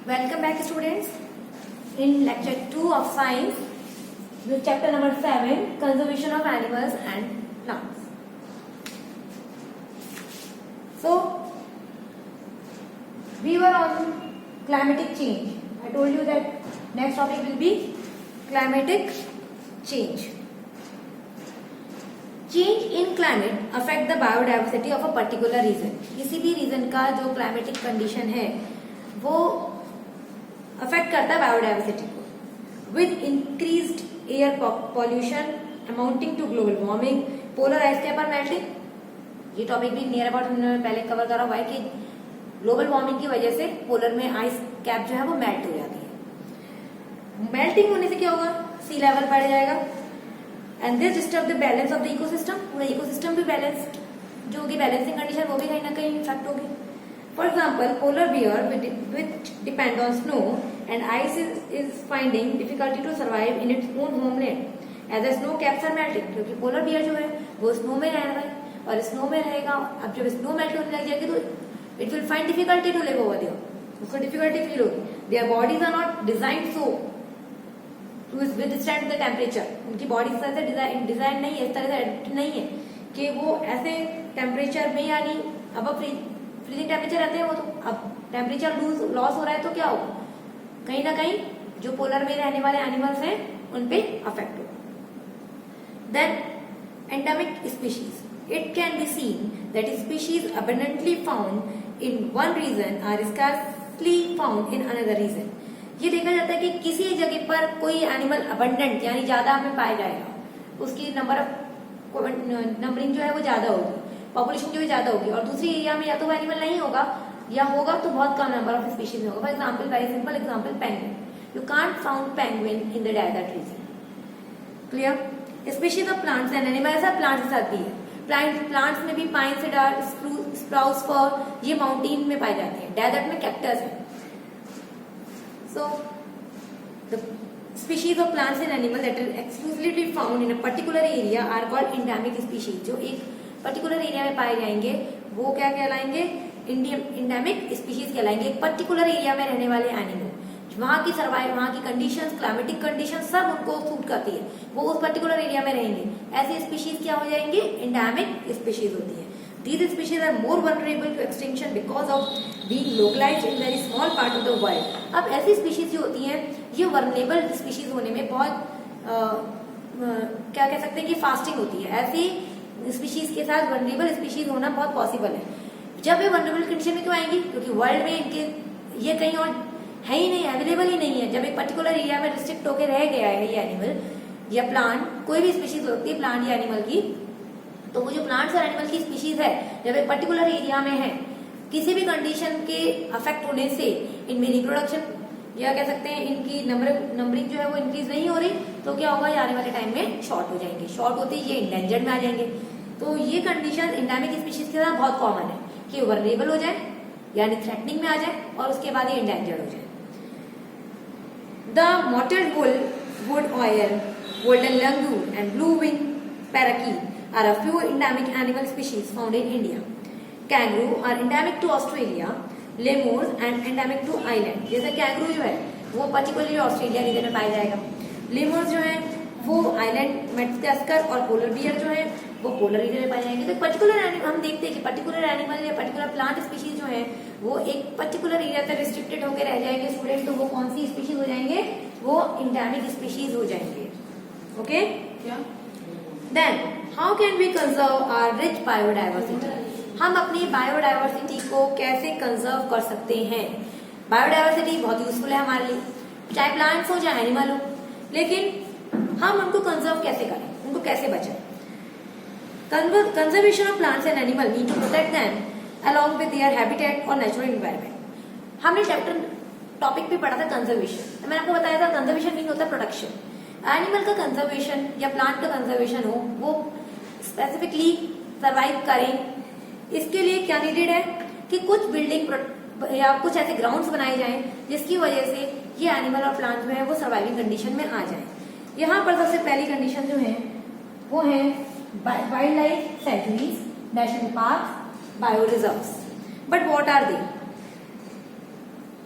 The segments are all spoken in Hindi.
Welcome back, students. In lecture 2 of science, with chapter number 7, conservation of animals and plants. So, we were on climatic change. I told you that next topic will be climatic change. Change in climate affect the biodiversity of a particular region. किसी भी रीजन का जो climatic condition है वो अफेक्ट करता है बायोडाइवर्सिटी को. With increased air pollution amounting to global warming, polar ice cap are melting. ये टॉपिक भी नियर अबाउट हमने पहले कवर करा हुआ है कि ग्लोबल वार्मिंग की वजह से पोलर में आइस कैप जो है वो मेल्ट हो जाती है. मेल्टिंग होने से क्या होगा? सी लेवल बढ़ जाएगा and this disturb the balance of the ecosystem. पूरा इकोसिस्टम भी बैलेंस्ड जो होगी, बैलेंसिंग कंडीशन वो भी कहीं ना कहीं इफेक्ट होगी. For example, polar bear which depend on snow and ice is finding difficulty to survive in its own homeland as the snow caps are melting. क्योंकि polar bear जो है वो स्नो में रह रहा है और स्नो में रहेगा. अब जब स्नो मेल्ट होने लग जाएगी तो it will find difficulty to live over there. उसको difficulty फील होगी. Their bodies are not designed so to withstand the temperature. उनकी बॉडी इस तरह से डिजाइन नहीं है, इस तरह से एडिप्ट नहीं है कि वो ऐसे टेम्परेचर में यानी अब फ्रीजिंग टेम्परेचर रहते हैं वो, तो अब टेम्परेचर लॉस हो रहा है तो क्या होगा? कहीं ना कहीं जो पोलर में रहने वाले एनिमल्स हैं उन पे अफेक्ट होगा. Then endemic species. It can be seen that species abundantly found in one region are scarcely found in another region. ये देखा जाता है कि किसी जगह पर कोई एनिमल अबंडेंट यानी ज्यादा हमें पाया जाएगा, उसकी नंबरिंग जो है वो ज्यादा होगी, पॉपुलेशन जो है ज्यादा होगी, और दूसरी एरिया में या तो वो एनिमल नहीं होगा या होगा तो बहुत कम नंबर ऑफ स्पीशीज में होगा. For example, very simple example, penguin. You can't found penguin in the desert region. Clear? Species of plants and animal. ऐसा प्लांट्स के साथ भी है. प्लांट्स में भी पाइन, सीडर, स्प्राउट्स, फर ये माउंटेन में पाए जाते हैं. डेजर्ट में कैक्टस है. So the species of plants and animals that are exclusively found in a particular area are called endemic species. जो एक पर्टिकुलर एरिया में पाए जाएंगे वो क्या कहलाएंगे? इंडेमिक स्पीशीज कहलाएंगे. एक पर्टिकुलर एरिया में रहने वाले एनिमल, वहां की सर्वाइव, वहां की कंडीशंस, क्लाइमेटिक कंडीशन सब उनको सूट करती है, वो उस पर्टिकुलर एरिया में रहेंगे. ऐसे स्पीशीज क्या हो जाएंगे? इंडेमिक स्पीशीज होती है. These species are more vulnerable to extinction because of being localized in very small part of the world. अब ऐसी स्पीशीज जो होती हैं ये वर्नेबल स्पीशीज होने में बहुत क्या कह सकते हैं कि फास्टिंग होती है. ऐसी स्पीशीज के साथ वर्नेबल स्पीशीज होना बहुत पॉसिबल है. जब ये वर्नेबल कंडीशन में क्यों आएंगी? क्योंकि वर्ल्ड में इनके ये कहीं और है ही नहीं, अवेलेबल ही नहीं है. जब एक पर्टिकुलर एरिया में रिस्ट्रिक्ट होकर रह गया है ये एनिमल या प्लांट, कोई भी स्पीशीज होती है प्लांट या एनिमल की, तो वो जो प्लांट्स और एनिमल की स्पीशीज है जब एक पर्टिकुलर एरिया में है, किसी भी कंडीशन के अफेक्ट होने से इनमें रिप्रोडक्शन या कह सकते हैं इनकी नंबरिंग जो है वो इंक्रीज नहीं हो रही, तो क्या होगा? आने वाले टाइम में शॉर्ट हो जाएंगे. शॉर्ट होते ही ये इंडेंजर्ड में आ जाएंगे. तो ये कंडीशन इंडेमिक स्पीशीज के साथ बहुत कॉमन है कि वल्नरेबल हो जाए यानी थ्रेटनिंग में आ जाए और उसके बाद ये इंडेंजर्ड हो जाए. The mottled wood owl, golden langur and blue wing parakeet are a few endemic animal species found in India. Kangaroo are endemic to Australia. Lemurs and endemic to Ireland. जैसे कैंगरू जो है वो पर्टिकुलरली ऑस्ट्रेलिया रीजन में पाया जाएगा. लेमर्स जो है वो आइलैंड, मेडागास्कर और पोलर बियर जो है वो पोलर रीजन में पाए जाएंगे. तो पर्टिकुलर हम देखते हैं कि पर्टिकुलर एनिमल या पर्टिकुलर प्लांट स्पीशीज जो है वो एक पर्टिकुलर एरिया तक रिस्ट्रिक्टेड होकर रह जाएंगे स्टूडेंट. तो वो कौन सी स्पीशीज हो जाएंगे? वो इंडेमिक स्पीशीज हो जाएंगे. ओके? क्या? Then, how can we conserve our rich biodiversity? हम अपनी बायोडाइवर्सिटी को कैसे कंजर्व कर सकते हैं? बायोडाइवर्सिटी बहुत यूजफुल है हमारे लिए, चाहे प्लांट्स हो चाहे एनिमल हो, लेकिन हम उनको कंजर्व कैसे करें, उनको कैसे बचाएं? Conservation of plants and animal need to protect them along with their habitat और नेचुरल एनवायरनमेंट. हमने चैप्टर टॉपिक पे पढ़ा था कंजर्वेशन. मैंने आपको बताया था कंजर्वेशन मीन होता है प्रोटेक्शन. एनिमल का कंजर्वेशन या प्लांट का कंजर्वेशन हो वो स्पेसिफिकली सरवाइव करें, इसके लिए क्या नीडेड है कि कुछ बिल्डिंग या कुछ ऐसे ग्राउंड्स बनाए जाएं जिसकी वजह से ये एनिमल और प्लांट जो है वो सर्वाइविंग कंडीशन में आ जाए. यहाँ पर सबसे पहली कंडीशन जो है वो है wild life sanctuaries, national park, bio reserves. But what are they?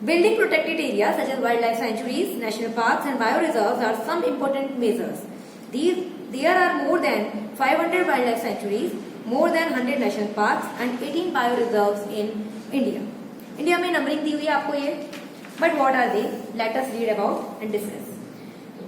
Building protected areas such as wildlife sanctuaries, national parks and bioreserves are some important measures. There are more than 500 wildlife sanctuaries, more than 100 national parks and 18 bioreserves in India. India में नंबरिंग दी हुई है आपको ये, but what are they? Let us read about and discuss.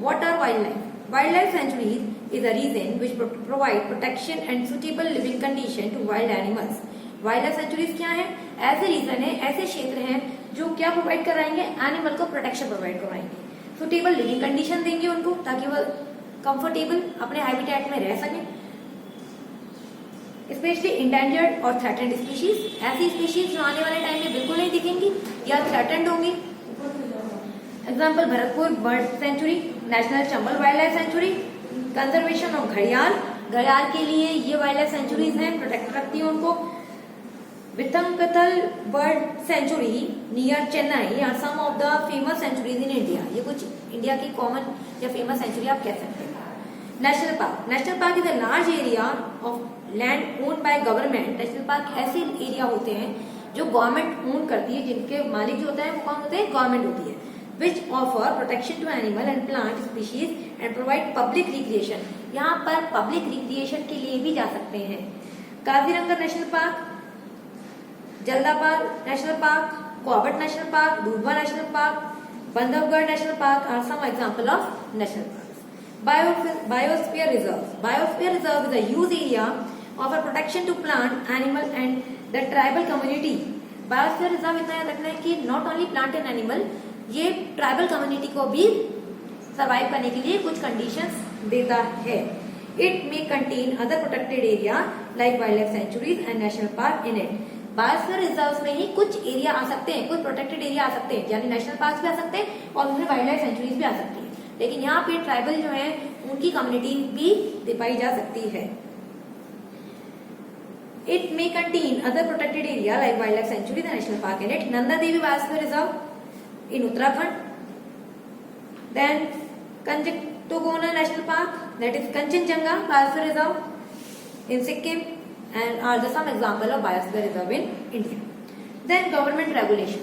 What are wild life? Wildlife sanctuaries is a region which provide protection and suitable living condition to wild animals. Wildlife sanctuaries क्या है? ऐसे रीजन है, ऐसे क्षेत्र हैं जो क्या प्रोवाइड कराएंगे? एनिमल को प्रोटेक्शन प्रोवाइड करवाएंगे, सुटेबल लिविंग कंडीशन देंगे उनको ताकि वो कंफर्टेबल अपने हैबिटेट में रह सकें. स्पेशली इंडेंजर्ड और थ्रेटेंड स्पीशीज, ऐसी स्पीशीज जो आने वाले टाइम में बिल्कुल नहीं दिखेंगी या थ्रेटेंड होंगी. Example Bharatpur bird sanctuary, national Chambal wildlife sanctuary, conservation of घड़ियाल, घड़ियाल के लिए ये वाइल्ड लाइफ सेंचुरीज हैं, प्रोटेक्ट रखती है उनको. Vedanthangal bird sanctuary near Chennai are some of the famous sanctuaries in India. ये कुछ इंडिया की कॉमन या फेमस सेंचुरी आप कह सकते हैं. National park, national park is a large area of land owned by government. National park ऐसे एरिया होते हैं जो गवर्नमेंट ओन करती है, जिनके मालिक जो होता है वो कौन होते हैं? गवर्नमेंट होती है. which offer protection to animal and plant species and provide public recreation. यहाँ पर पब्लिक रिक्रिएशन के लिए भी जा सकते हैं. Kaziranga national park, Jaldapara national park, Corbett national park, Dudhwa national park, Bandhavgarh national park are some example of national park. Biosphere reserve. Biosphere reserve is a huge area offer protection to plant, animal and the tribal community. Biosphere reserve इतना याद रखना है कि not only plant and animal, ये ट्राइबल कम्युनिटी को भी सर्वाइव करने के लिए कुछ कंडीशंस देता है. It may contain other protected area like wild life sanctuaries and national park in it. Biosphere reserve में ही कुछ एरिया आ सकते हैं, कुछ प्रोटेक्टेड एरिया आ सकते हैं, यानी नेशनल पार्क भी आ सकते हैं और उसमें वाइल्ड लाइफ सेंचुरीज भी आ सकती है. लेकिन यहाँ पे ट्राइबल जो है उनकी कम्युनिटी भी पाई जा सकती है. It may contain other protected area like wild life sanctuaries and national park in it. Nanda Devi biosphere reserve in Uttarakhand, then Kanchitogona National Park, that is Kanchenjunga Biosphere Reserve in Sikkim, and are the some example of Biosphere Reserve in India. Then government regulation,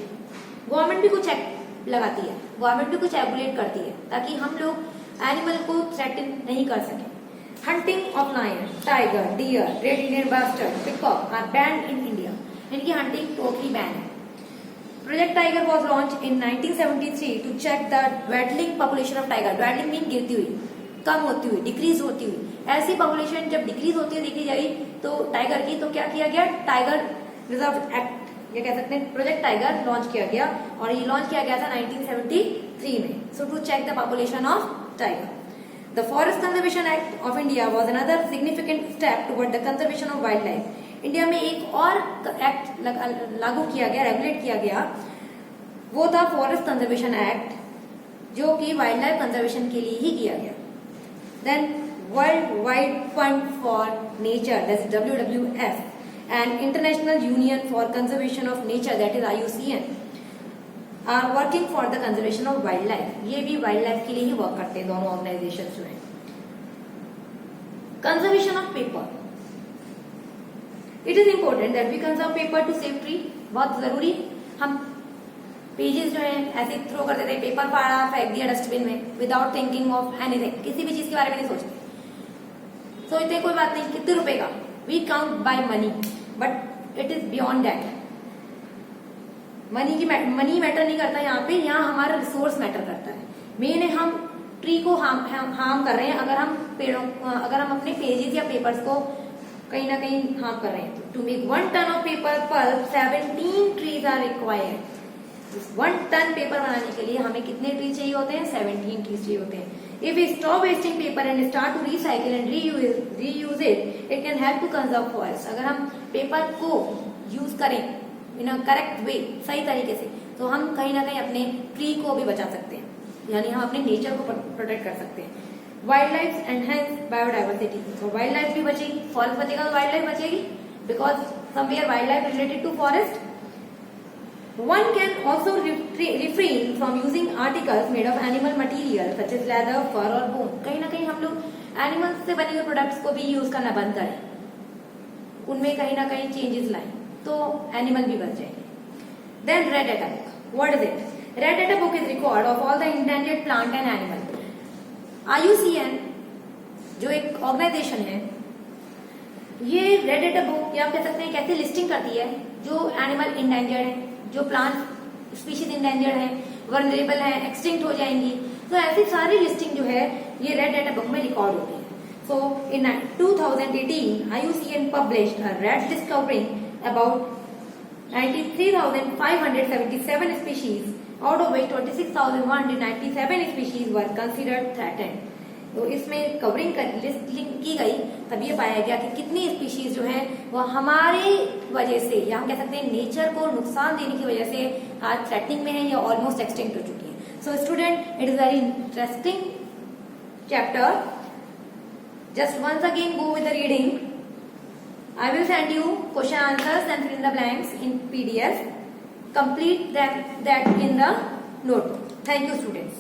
government भी कुछ एक्ट लगाती है, गवर्नमेंट भी कुछ रेगुलेट करती है ताकि हम लोग एनिमल को थ्रेटन नहीं कर सके. Hunting of lion, tiger, deer, red Indian bustard, peacock are banned in India. इनकी हंटिंग टोटली बैन है. Project Tiger was launched in 1973 to check the dwindling population of tiger. Dwindling mean गिरती हुई, कम होती हुई, डिक्रीज होती हुई. ऐसी पॉपुलेशन जब डिक्रीज होती हुई देखी जाएगी तो टाइगर की, तो क्या किया गया? टाइगर रिजर्व एक्ट, ये कह सकते हैं प्रोजेक्ट टाइगर लॉन्च किया गया, और ये लॉन्च किया गया था 1973 में. So to check the population of tiger. The forest conservation act of India was another significant step toward the conservation of wild life. India में एक और एक्ट लागू किया गया, रेगुलेट किया गया, वो था फॉरेस्ट कंजर्वेशन एक्ट, जो कि वाइल्ड लाइफ कंजर्वेशन के लिए ही किया गया. Then World Wide Fund for Nature, that is WWF, and International Union for Conservation of Nature, that is IUCN, are working for the conservation of wild life. ये भी वाइल्ड लाइफ के लिए ही वर्क करते हैं, दोनों ऑर्गेनाइजेशन जो है. Conservation of paper, it is important that we conserve paper to save tree. बहुत जरूरी. हम पेजेस जो है ऐसे थ्रो कर देते हैं, पेपर फाड़ा, फेंक दिया डस्टबिन में विदाउट थिंकिंग ऑफ एनीथिंग, किसी भी चीज के बारे में नहीं सोचते. सोचते कोई बात नहीं, कितने रुपए का, we count by money, but it is beyond that. Money matter नहीं करता यहाँ पे, यहाँ हमारा रिसोर्स मैटर करता है. मेन है हम ट्री को हार्म कर रहे हैं अगर हम अपने पेजेस या पेपर्स को कहीं ना कहीं हार्म कर रहे हैं. To make 1 ton of paper pulp 17 trees are required. 1 ton paper बनाने के लिए हमें कितने ट्री चाहिए होते हैं? 17 ट्रीज चाहिए होते हैं. If we stop wasting paper and start to recycle and reuse it can help to conserve forest. अगर हम पेपर को यूज करें इन अ करेक्ट वे, सही तरीके से, तो हम कहीं ना कहीं अपने ट्री को भी बचा सकते हैं, यानी हम अपने नेचर को प्रोटेक्ट कर सकते हैं. Wild life enhance biodiversity. तो वाइल्ड लाइफ भी बचेगी, फॉरेस्ट बचेगा तो वाइल्ड लाइफ बचेगी, because somewhere wild life related to forest. One can also refrain from using articles made of animal material such as leather, fur और bone. कहीं ना कहीं हम लोग एनिमल्स से बने हुए प्रोडक्ट्स को भी यूज करना बंद करें, उनमें कहीं ना कहीं चेंजेस लाएं, तो एनिमल भी बच जाएंगे. Then red attack. What is it? Red Data Book is record of all the endangered plant and animal. IUCN जो एक ऑर्गेनाइजेशन है, ये रेड डेटा बुक या आप कह सकते हैं कैसे लिस्टिंग करती है जो एनिमल इंडेंजर्ड है, जो प्लांट स्पीशीज इंडेंजर्ड है, वनरेबल है, एक्सटिंक्ट हो जाएंगी, तो ऐसी सारी लिस्टिंग जो है ये रेड डेटा बुक में रिकॉर्ड होती है. So in 2018, IUCN published a red list covering about 93,577 species, out of which 26,197 species were considered threatened. तो इसमें कवरिंग लिस्ट की गई, तब ये पाया गया कि कितनी स्पीशीज जो है वो हमारे वजह से या हम कह सकते हैं नेचर को नुकसान देने की वजह से आज थ्रेटनिंग में है या ऑलमोस्ट एक्सटिंक्ट हो चुकी है. So student, it is very interesting chapter. Just once again go with the reading. I will send you question answers and fill in the blanks in PDF. Complete that in the notebook. Thank you, students.